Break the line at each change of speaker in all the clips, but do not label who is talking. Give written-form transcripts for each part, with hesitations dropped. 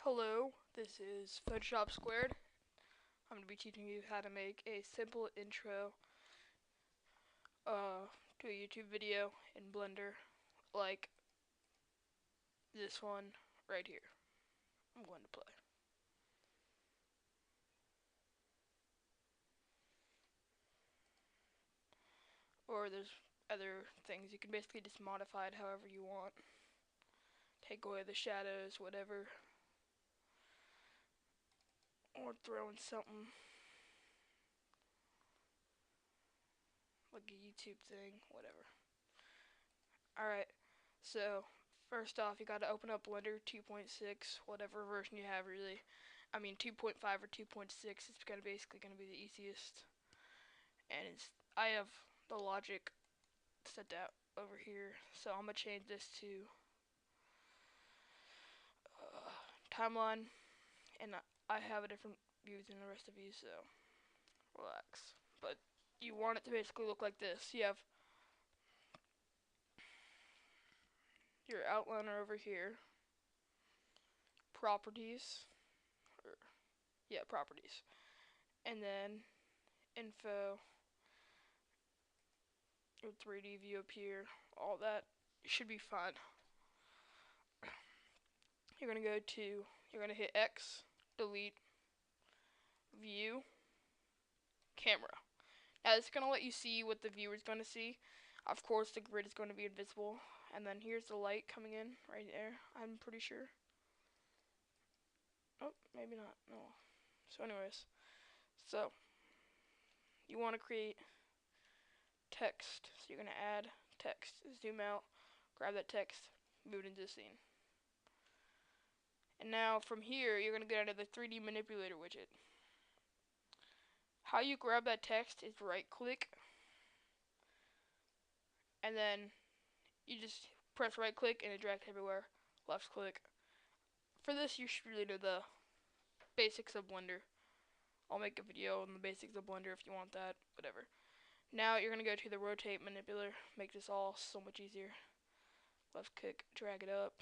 Hello, this is Photoshop Squared. I'm going to be teaching you how to make a simple intro to a YouTube video in Blender like this one right here. I'm going to play. Or there's other things. You can basically just modify it however you want. Take away the shadows, whatever. Or throw in something like a YouTube thing, whatever. Alright, so first off, you gotta open up Blender 2.6, whatever version you have really. I mean 2.5 or 2.6 is basically gonna be the easiest. And I have the logic set out over here, so I'm gonna change this to timeline, and I have a different view than the rest of you, so relax. But you want it to basically look like this. You have your outliner over here, properties, or yeah, properties, and then info, your 3D view up here, all that should be fine. You're gonna hit X, delete, view, camera. Now it's gonna let you see what the viewer's gonna see. Of course, the grid is going to be invisible, and then here's the light coming in right there. I'm pretty sure. Oh, maybe not. No. So, anyways, so you want to create text. So you're gonna add text. Zoom out, grab that text, move it into the scene. And now from here, you're gonna go down to the 3D manipulator widget. How you grab that text is right click, and then you just press right click and it drags everywhere. Left click. For this, you should really know the basics of Blender. I'll make a video on the basics of Blender if you want that, whatever. Now you're gonna go to the rotate manipulator, make this all so much easier. Left click, drag it up.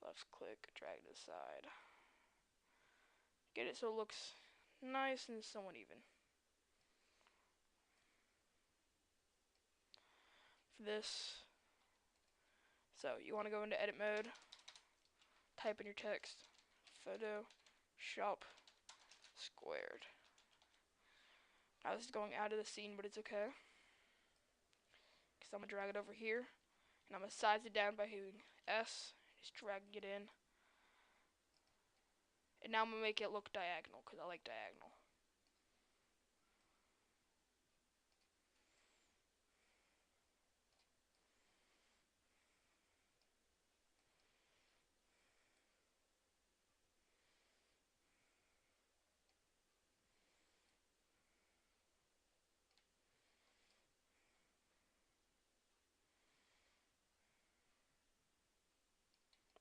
Left click, drag it to the side. Get it so it looks nice and somewhat even. For this, so you want to go into edit mode, type in your text, Photoshop Squared. Now this is going out of the scene, but it's okay, because I'm going to drag it over here, and I'm going to size it down by hitting S, just dragging it in. And now I'm going to make it look diagonal, because I like diagonal.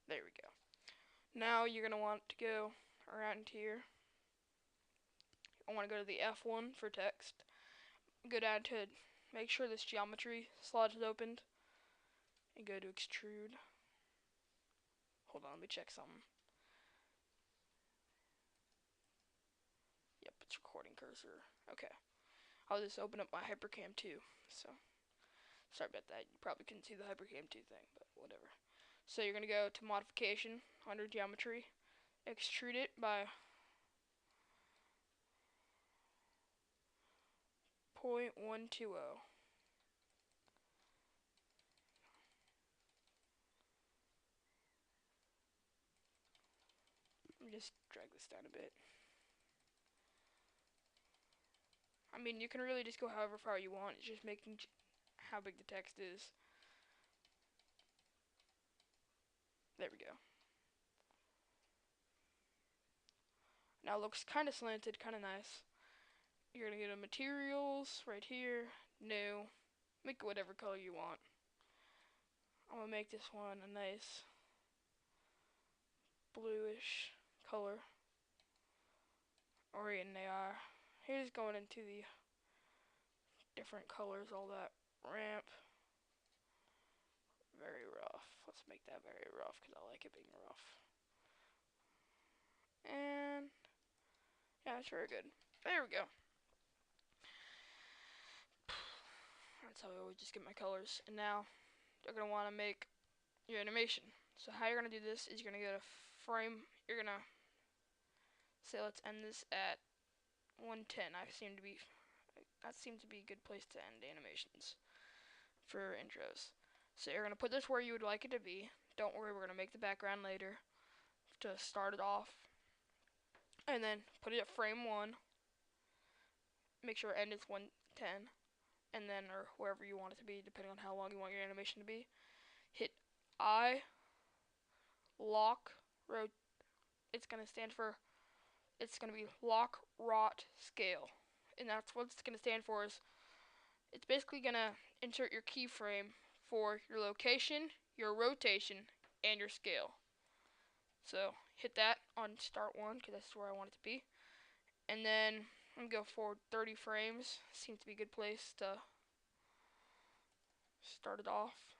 There we go. Now you're going to want to go around here. I want to go to the F1 for text. Go down to make sure this geometry slot is opened. And go to extrude. Hold on, let me check something. Yep, it's recording cursor. Okay. I'll just open up my Hypercam 2. So, sorry about that. You probably couldn't see the Hypercam 2 thing, but whatever. So you're going to go to modification under geometry. Extrude it by 0.120. Let me just drag this down a bit. I mean, you can really just go however far you want. It's just making how big the text is. There we go. Now it looks kind of slanted, kind of nice. You're going to go to materials right here, new, make it whatever color you want. I'm going to make this one a nice bluish color. Or in AR. Here's going into the different colors, all that ramp. Very rough. Let's make that very rough because I like it being rough. And yeah, that's very good. There we go. That's how I always just get my colors. And now you're gonna want to make your animation. So how you're gonna do this is you're gonna go to frame. You're gonna say let's end this at 110. That seems to be a good place to end animations for intros. So you're gonna put this where you would like it to be. Don't worry, we're gonna make the background later to start it off. And then put it at frame 1. Make sure end is 110. And then, or wherever you want it to be, depending on how long you want your animation to be. Hit I, lock, rotate. It's gonna be lock, rot, scale. And that's what it's gonna stand for. Is it's basically gonna insert your keyframe for your location, your rotation, and your scale. So hit that on start 1 because that's where I want it to be. And then I'm gonna go forward 30 frames. Seems to be a good place to start it off.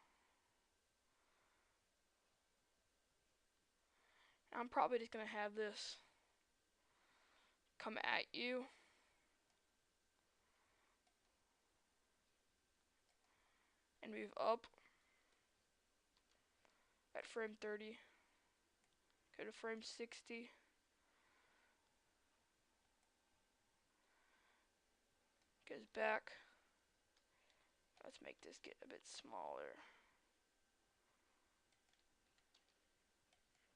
I'm probably just gonna have this come at you. And move up at frame 30. Go to frame 60. Goes back. Let's make this get a bit smaller.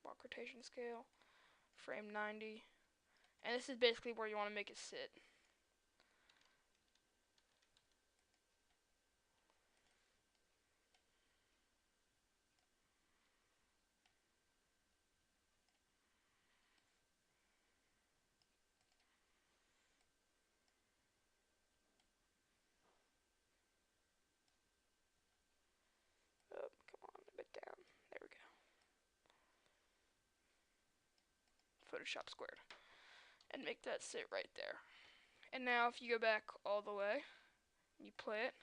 Block rotation scale. Frame 90. And this is basically where you want to make it sit. Oh, come on, a bit down. There we go. Photoshop squared. And make that sit right there. And now if you go back all the way, and you play it,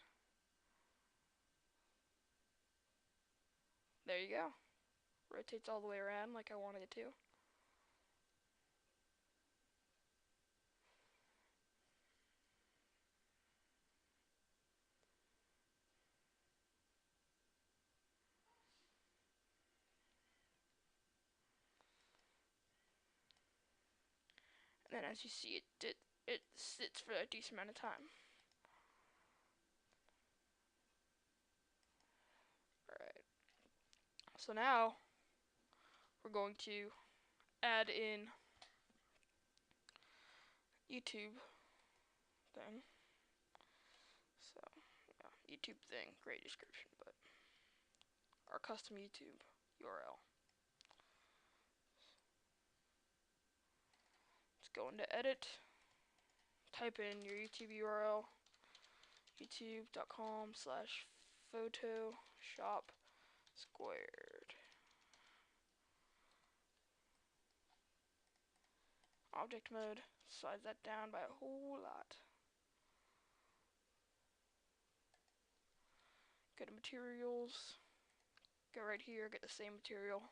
there you go. Rotates all the way around like I wanted it to. And then as you see, it sits for a decent amount of time. Alright. So now we're going to add in YouTube thing. So yeah, YouTube thing, great description, but our custom YouTube URL. Let's go into edit, type in your YouTube URL, youtube.com/photoshop squared. Object mode, size that down by a whole lot. Go to materials, go right here, get the same material.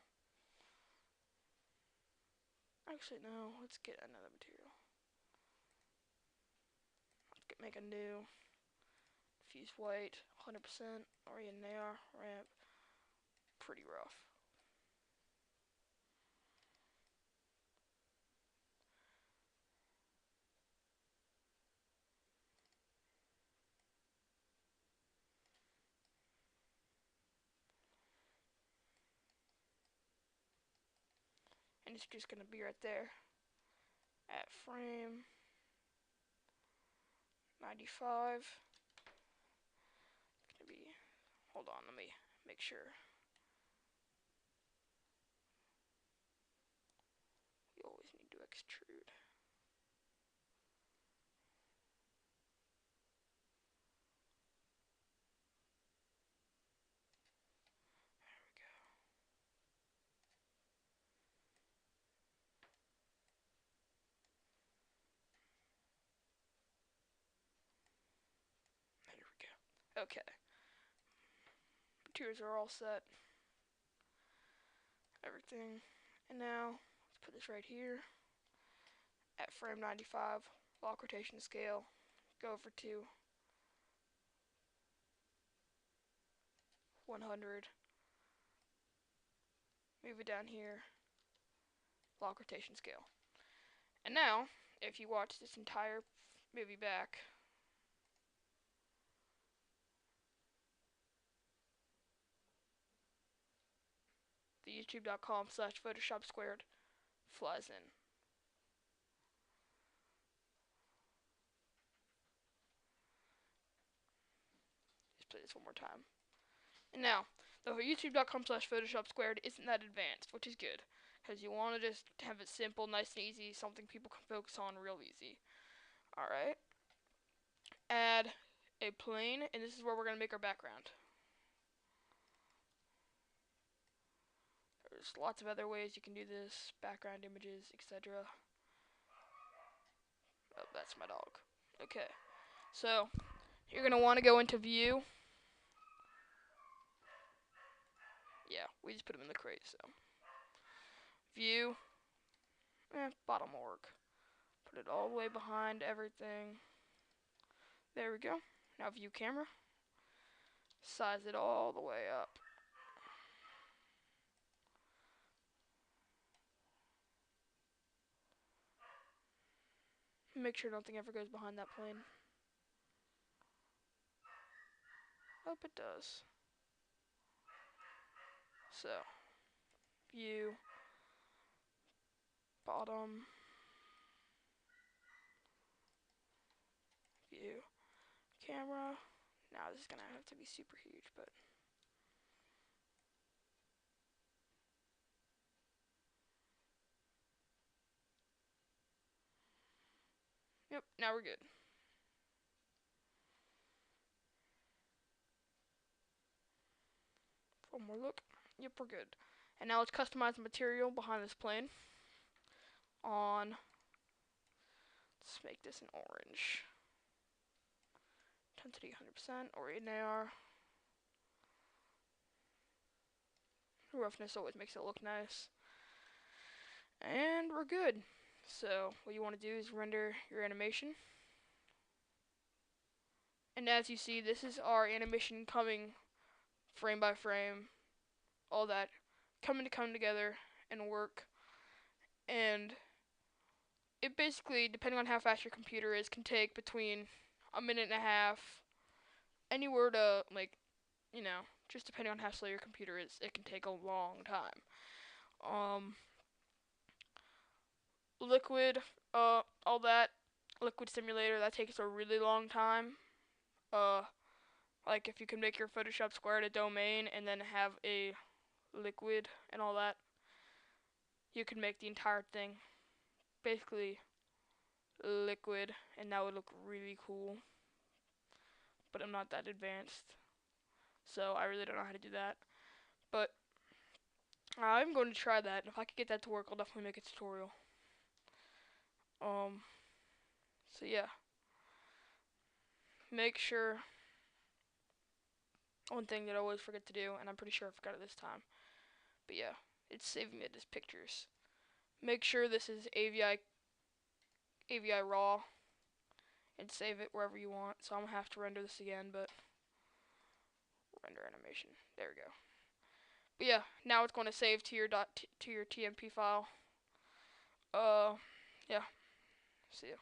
Actually, no, let's get another material. Let's make a new diffuse white, 100%, orient there, ramp, pretty rough. And it's just gonna be right there at frame 95. It's gonna be, hold on, let me make sure. You always need to extrude. There we go. There we go. Okay. Materials are all set. Everything. And now, let's put this right here. at frame 95, lock rotation scale, go over to 100, move it down here, lock rotation scale. And now, if you watch this entire movie back, the youtube.com/Photoshop squared flies in. Just play this one more time. And now, the youtube.com/Photoshop squared isn't that advanced, which is good, because you want to just have it simple, nice and easy, something people can focus on real easy. Alright. Add a plane, and this is where we're going to make our background. There's lots of other ways you can do this, background images, etc. Oh, that's my dog. Okay, so you're going to want to go into view. Yeah, we just put them in the crate, so. View, bottom will work. Put it all the way behind everything. There we go. Now view camera. Size it all the way up. Make sure nothing ever goes behind that plane. Hope it does. So, view, bottom, view, camera. Now this is gonna have to be super huge, but yep, now we're good. One more look. Yep, we're good. And now let's customize the material behind this plane. Let's make this an orange. Intensity 100%, or in AR. Roughness always makes it look nice. And we're good. So what you want to do is render your animation. And as you see, this is our animation coming frame by frame, all that coming together and work. And it basically, depending on how fast your computer is, can take between a minute and a half, anywhere to, like, you know, just depending on how slow your computer is, it can take a long time. Liquid, all that, Liquid Simulator, that takes a really long time. Like if you can make your Photoshop Squared a domain and then have a Liquid and all that, you can make the entire thing basically Liquid, and that would look really cool. But I'm not that advanced, so I really don't know how to do that. But I'm going to try that, and if I can get that to work, I'll definitely make a tutorial. So yeah. Make sure, one thing that I always forget to do, and I'm pretty sure I forgot it this time, but yeah, it's saving it as pictures. Make sure this is AVI raw, and save it wherever you want. So I'm gonna have to render this again, but render animation. There we go. But yeah, now it's going to save to your TMP file. Yeah. See ya.